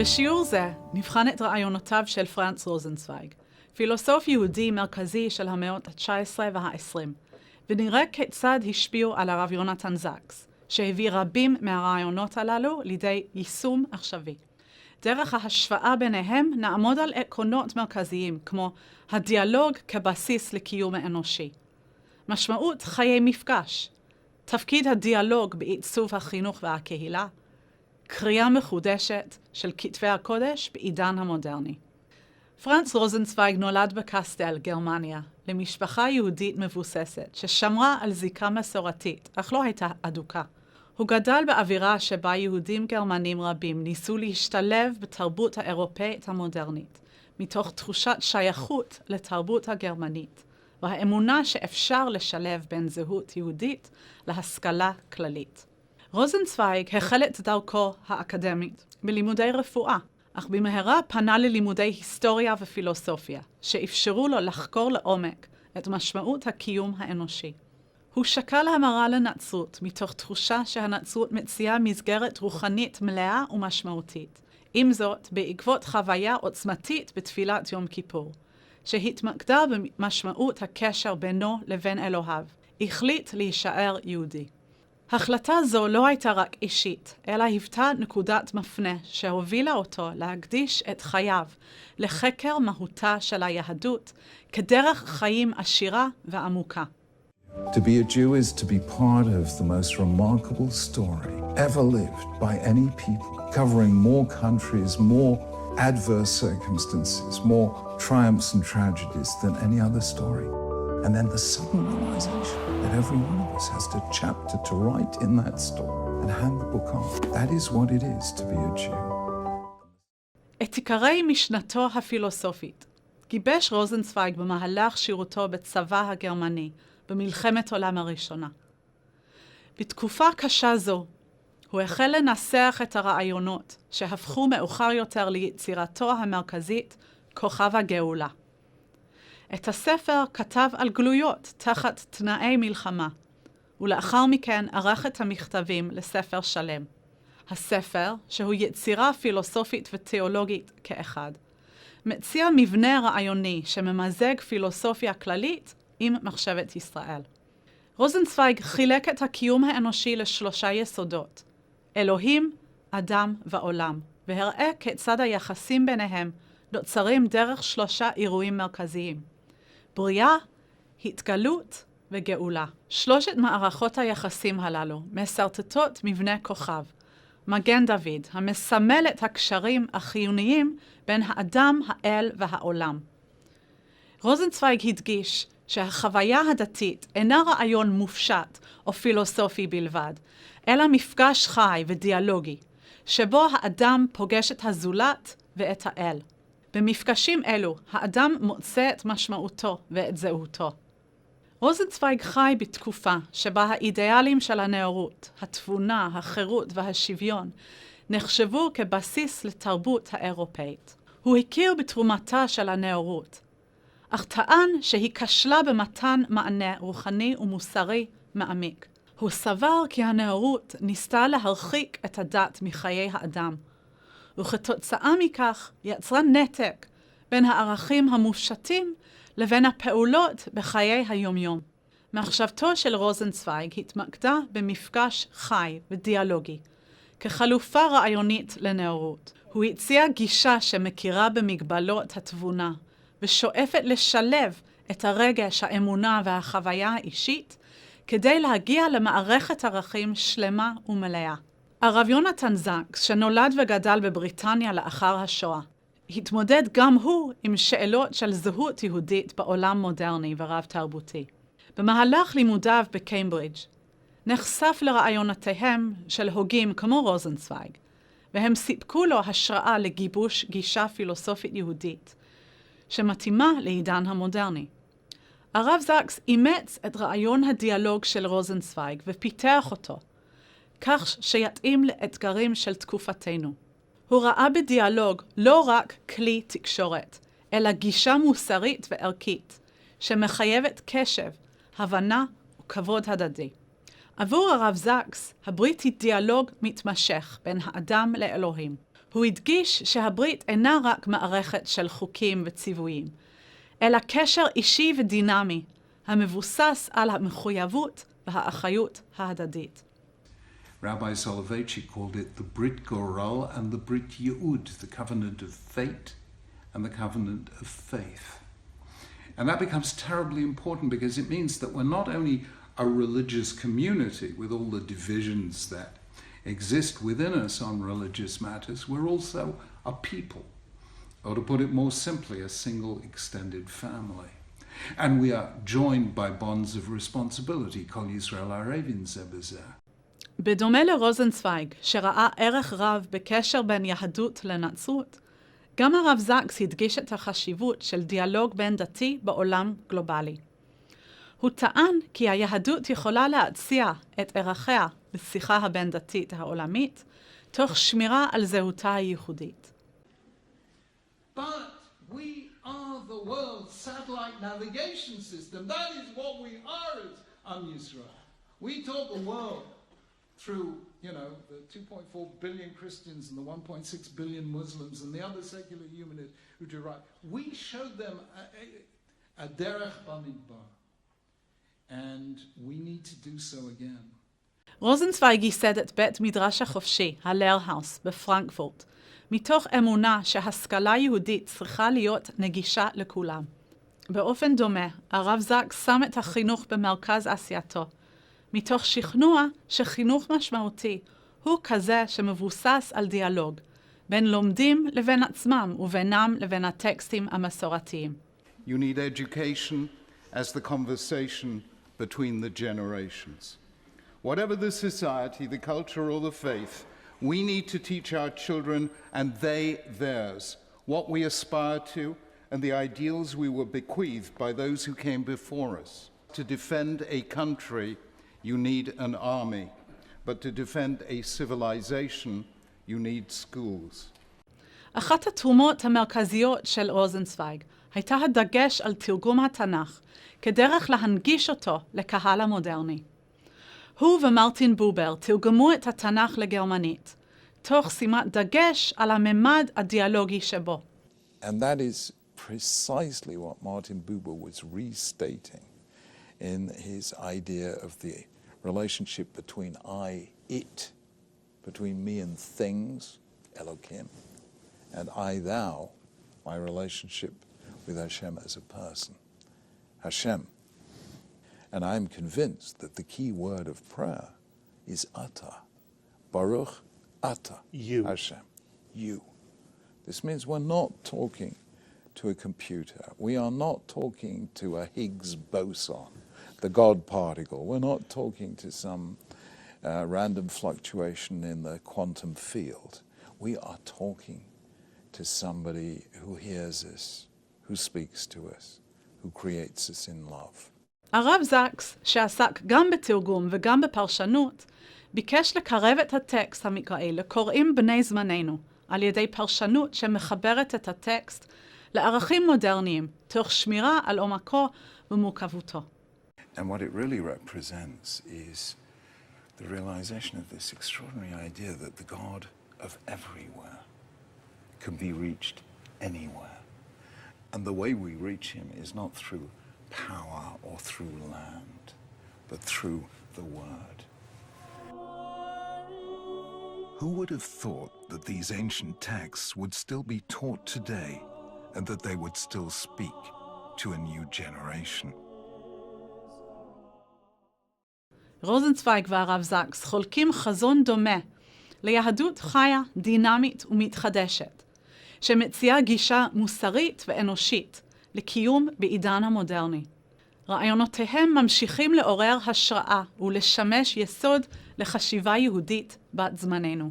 בשיעור זה נבחן את רעיונותיו של פרנץ רוזנצוויג, פילוסוף יהודי מרכזי של המאות ה-19 וה-20, ונראה כיצד השפיעו על הרב יונתן זקס, שהביא רבים מהרעיונות הללו לידי יישום עכשווי. דרך ההשוואה ביניהם נעמוד על עקרונות מרכזיים כמו הדיאלוג כבסיס לקיום האנושי, משמעות חיי מפגש, תפקיד הדיאלוג בעיצוב החינוך והקהילה, קריאה מחודשת של כתבי הקודש בעידן המודרני. פרנץ רוזנצוויג נולד בקסטל, גרמניה, למשפחה יהודית מבוססת ששמרה על זיקה מסורתית, אך לא הייתה אדוקה. הוא גדל באווירה שבה יהודים גרמנים רבים ניסו להשתלב בתרבות האירופאית המודרנית, מתוך תחושת שייכות לתרבות הגרמנית, והאמונה שאפשר לשלב בין זהות יהודית להשכלה כללית. רוזנצוויג החל את דרכו האקדמית בלימודי רפואה, אך במהרה פנה ללימודי היסטוריה ופילוסופיה, שאפשרו לו לחקור לעומק את משמעות הקיום האנושי. הוא שקל המרה לנצרות מתוך תחושה שהנצרות מציעה מסגרת רוחנית מלאה ומשמעותית. עם זאת, בעקבות חוויה עוצמתית בתפילת יום כיפור, שהתמקדה במשמעות הקשר בינו לבין אלוהיו, החליט להישאר יהודי. החלטה זו לא הייתה רק אישית, אלא היוותה נקודת מפנה שהובילה אותו להקדיש את חייו לחקר מהותה של היהדות כדרך חיים עשירה ועמוקה. To be a Jew is to be part of the most remarkable story ever lived by any people, covering more countries, more adverse circumstances, more triumphs and tragedies than any other story. And then the sudden realization that every one of us has a chapter to write in that story and hand the book on. That is what it is to be a Jew. את עיקרי משנתו הפילוסופית גיבש רוזנצוויג במהלך שירותו בצבא הגרמני במלחמת העולם הראשונה. בתקופה קשה זו, הוא החל לנסח את הרעיונות שהפכו מאוחר יותר ליצירתו המרכזית, כוכב הגאולה. את הספר כתב על גלויות תחת תנאי מלחמה, ולאחר מכן ערך את המכתבים לספר שלם. הספר, שהוא יצירה פילוסופית ותיאולוגית כאחד, מציע מבנה רעיוני שממזג פילוסופיה כללית עם מחשבת ישראל. רוזנצוויג חילק את הקיום האנושי לשלושה יסודות, אלוהים, אדם ועולם, והראה כיצד היחסים ביניהם נוצרים דרך שלושה אירועים מרכזיים, בריאה, התגלות וגאולה. שלושת מערכות היחסים הללו מסרטטות מבנה כוכב, מגן דוד, המסמל את הקשרים החיוניים בין האדם, האל והעולם. רוזנצוויג הדגיש שהחוויה הדתית אינה רעיון מופשט או פילוסופי בלבד, אלא מפגש חי ודיאלוגי, שבו האדם פוגש את הזולת ואת האל. במפגשים אלו, האדם מוצא את משמעותו ואת זהותו. רוזנצוויג חי בתקופה שבה האידיאלים של הנאורות, התבונה, החירות והשוויון, נחשבו כבסיס לתרבות האירופאית. הוא הכיר בתרומתה של הנאורות, אך טען שהיא כשלה במתן מענה רוחני ומוסרי מעמיק. הוא סבר כי הנאורות ניסתה להרחיק את הדת מחיי האדם, וכתוצאה מכך יצרה נתק בין הערכים המופשטים לבין הפעולות בחיי היומיום. מחשבתו של רוזנצוויג התמקדה במפגש חי ודיאלוגי, כחלופה רעיונית לנאורות. הוא הציע גישה שמכירה במגבלות התבונה, ושואפת לשלב את הרגש, האמונה והחוויה האישית, כדי להגיע למערכת ערכים שלמה ומלאה. הרב יונתן זקס, שנולד וגדל בבריטניה לאחר השואה, התמודד גם הוא עם שאלות של זהות יהודית בעולם מודרני ורב תרבותי. במהלך לימודיו בקיימברידג' נחשף לרעיונותיהם של הוגים כמו רוזנצוויג, והם סיפקו לו השראה לגיבוש גישה פילוסופית יהודית, שמתאימה לעידן המודרני. הרב זקס אימץ את רעיון הדיאלוג של רוזנצוויג ופיתח אותו, כך שיתאים לאתגרים של תקופתנו. הוא ראה בדיאלוג לא רק כלי תקשורת, אלא גישה מוסרית וערכית, שמחייבת קשב, הבנה וכבוד הדדי. עבור הרב זקס, הברית היא דיאלוג מתמשך בין האדם לאלוהים. הוא הדגיש שהברית אינה רק מערכת של חוקים וציוויים, אלא קשר אישי ודינמי, המבוסס על המחויבות והאחריות ההדדית. Rabbi Soloveitchik called it the Brit Goral and the Brit Ye'ud, the covenant of fate and the covenant of faith. And that becomes terribly important because it means that we're not only a religious community with all the divisions that exist within us on religious matters, we're also a people, or to put it more simply, a single extended family. And we are joined by bonds of responsibility, Kol Yisrael Arevin Ze B'zeh. בדומה לרוזנצוויג, שראה ערך רב בקשר בין יהדות לנצרות, גם הרב זקס הדגיש את החשיבות של דיאלוג בין דתי בעולם גלובלי. הוא טען כי היהדות יכולה להציע את ערכיה בשיחה הבין-דתית העולמית, תוך שמירה על זהותה הייחודית. But we are the world's satellite navigation system. That is what we are as Am Yisrael. We taught the world through, the 2.4 billion Christians and the 1.6 billion Muslims and the other secular humanists who do right. We showed them a derech bamidbar. And we need to do so again. רוזנצוויג ייסד את בית מדרש החופשי, הלרהאוס, בפרנקפורט, מתוך אמונה שהשכלה יהודית צריכה להיות נגישה לכולם. באופן דומה, הרב זקס שם את החינוך במרכז עשייתו, מתוך שכנוע שחינוך משמעותי הוא כזה שמבוסס על דיאלוג, בין לומדים לבין עצמם ובינם לבין הטקסטים המסורתיים. You need education as the conversation between the generations. Whatever the society, the culture, or the faith, we need to teach our children and they theirs what we aspire to and the ideals we were bequeathed by those who came before us. To defend a country, you need an army, but to defend a civilization, you need schools. אחת התרומות המרכזיות של רוזנצוויג הייתה הדגש על תרגום התנ"ך, כדרך להנגיש אותו לקהל המודרני. הוא ומרטין בובר תרגמו את התנ"ך לגרמנית, תוך שימת דגש על הממד הדיאלוגי שבו. And that is precisely what Martin Buber was restating in his idea of the relationship between I, it, between me and things, Elohim, and I, thou, my relationship with Hashem as a person, Hashem. And I'm convinced that the key word of prayer is Atah. Baruch Atah, you. Hashem, you. This means we're not talking to a computer. We are not talking to a Higgs boson, the God particle. We're not talking to some random fluctuation in the quantum field. We are talking to somebody who hears us, who speaks to us, who creates us in love. הרב זקס, שעסק גם בתרגום וגם בפרשנות, ביקש לקרב את הטקסט המקראי לקוראים בני זמננו, על ידי פרשנות שמחברת את הטקסט לערכים מודרניים, תוך שמירה על עומקו ומורכבותו. And what it really represents is the realization of this extraordinary idea that the God of everywhere can be reached anywhere. And the way we reach him is not through power or through land, but through the word. Who would have thought that these ancient texts would still be taught today and that they would still speak to a new generation? רוזנצוויג והרב זקס חולקים חזון דומה ליהדות חיה, דינמית ומתחדשת, שמציעה גישה מוסרית ואנושית לקיום בעידן המודרני. רעיונותיהם ממשיכים לעורר השראה ולשמש יסוד לחשיבה יהודית בת זמננו.